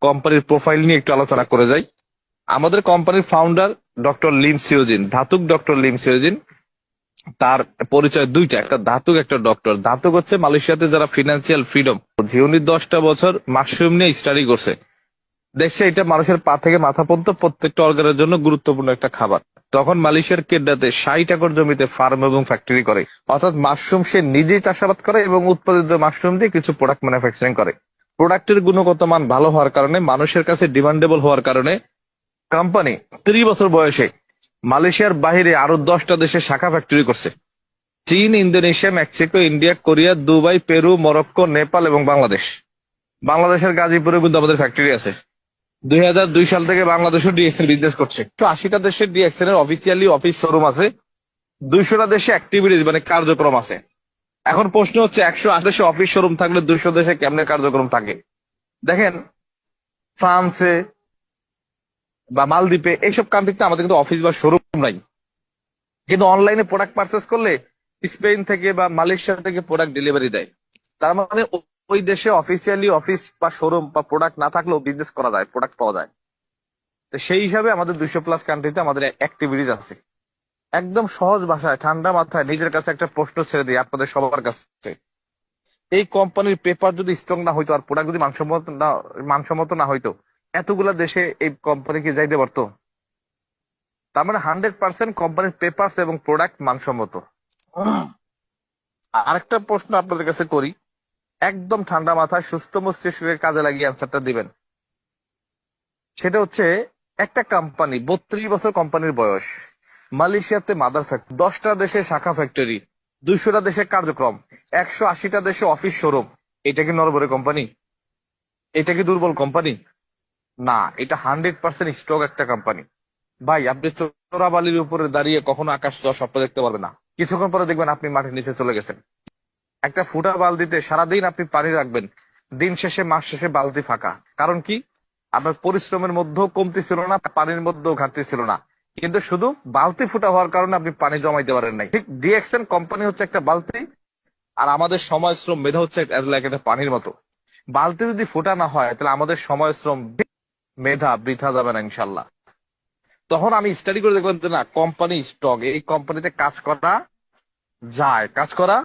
কোম্পানির প্রোফাইল নিয়ে একটু আলোচনা করে যাই। আমাদের কোম্পানির ফাউন্ডার ডক্টর লিম সিওজিন, ধাতুক ডক্টর লিম সিওজিন। তার পরিচয় দুইটা, একটা ধাতুক একটা ডক্টর। ধাতুক হচ্ছে মালয়েশিয়াতে যারা ফিনান্সিয়াল ফ্রিডম, উনি 10টা বছর মাশরুম নিয়ে স্টাডি করছে। দেখছে এটা মানুষের পা থেকে মাথা পর্যন্ত প্রত্যেকটা অর্গানের জন্য গুরুত্বপূর্ণ একটা খাবার। তখন মালয়েশিয়ার কেডাতে 60 একর জমিতে ফার্ম এবং ফ্যাক্টরি করে, অর্থাৎ মাশরুম সে নিজেই চাষাবাদ করে এবং উৎপাদিত মাশরুম দিয়ে কিছু প্রোডাক্ট ম্যানুফ্যাকচারিং করে। প্রোডাক্টের গুণগত মান ভালো হওয়ার কারণে, মানুষের কাছে ডিমান্ডেবল হওয়ার কারণে কোম্পানি 30 বছর বয়সে মালয়েশিয়ার বাইরে আরো 10টা দেশে শাখা ফ্যাক্টরি করছে। চীন, Indonesia, Mexico, India, Korea, Dubai, Peru, Morocco, Nepal এবং বাংলাদেশ। বাংলাদেশের গাজীপুরে কিন্তু আমাদের ফ্যাক্টরি আছে। 2002 সাল থেকে বাংলাদেশও ডিএক্সএল বিজনেস করছে। 180টা দেশের ডিএক্সএল এর অফিসিয়ালি অফিস শোরুম আছে। 200টা দেশে অ্যাক্টিভিটিস মানে কার্যক্রম আছে। এখন প্রশ্ন হচ্ছে 180 দেশে অফিস শোরুম থাকলে 200 দেশে কেমনে কার্যক্রম থাকে? দেখেন, ফ্রান্সে বা মালদ্বীপে এইসব কান্ট্রিতে আমাদের কিন্তু অফিস বা শোরুম নাই, কিন্তু অনলাইনে প্রোডাক্ট পারচেস করলে স্পেন থেকে বা মালয়েশিয়া থেকে প্রোডাক্ট ডেলিভারি দেয়। তার মানে ওই দেশে অফিসিয়ালি অফিস বা শোরুম বা প্রোডাক্ট না থাকলেও বিজনেস করা যায়, প্রোডাক্ট পাওয়া যায়। তো সেই হিসাবে আমাদের 200+ কান্ট্রিতে আমাদের অ্যাক্টিভিটিস আছে। একদম সহজ ভাষায় ঠান্ডা মাথায় নিজের কাছে একটা প্রশ্ন ছেড়ে দিই আপনাদের সবার কাছে। এই কোম্পানির পেপার যদি স্ট্রং না হইতো আর প্রোডাক্ট যদি মানসম্মত না হইতো, এতগুলা দেশে এই কোম্পানি কি যাইতে পারতো? তার মানে 100% কোম্পানির পেপারস এবং প্রোডাক্ট মানসম্মত। আরেকটা প্রশ্ন আপনাদের কাছে করি, একদম ঠান্ডা মাথায় সুস্থ মস্তিষ্কে কাজে লাগিয়ে অ্যান্সারটা দিবেন। সেটা হচ্ছে, একটা কোম্পানি 32 বছর কোম্পানির বয়স, মালয়েশিয়াতে মাদার ফ্যাক্টরি, 10টা দেশে শাখা ফ্যাক্টরি, 200টা দেশে কার্যক্রম, 180টা দেশে অফিস শোরুম। এটা কি নরবরে কোম্পানি? এটা কি দুর্বল কোম্পানি? না, এটা 100% স্ট্রং একটা কোম্পানি। ভাই, আপনি চোরাবালির উপরে দাঁড়িয়ে কখনো আকাশ ছোঁয়ার স্বপ্ন দেখতে পারবেন না। কিছুক্ষণ পরে দেখবেন আপনি মাটির নিচে চলে গেছেন। একটা ফুটা বালতিতে সারাদিন আপনি পানি রাখবেন, দিন শেষে মাস শেষে বালতি ফাঁকা। কারণ কি? আপনার পরিশ্রমের মধ্যেও কমতি ছিল না, পানির মধ্যেও ঘাটতি ছিল না, কিন্তু শুধু বালতি ফুটা হওয়ার কারণে আপনি পানি জমাইতে পারেন নাই। ঠিক ডিএক্সএন কোম্পানি হচ্ছে একটা বালতি, আর আমাদের সময় শ্রম মেধা হচ্ছে একটা পানির মতো। বালতি যদি ফুটা না হয় তাহলে আমাদের সময় শ্রম মেধা বৃথা যাবে না ইনশাল্লাহ। তখন আমি স্টাডি করে দেখলাম যে না, কোম্পানি স্ট্রং, এই কোম্পানিতে কাজ করা যায়, কাজ করা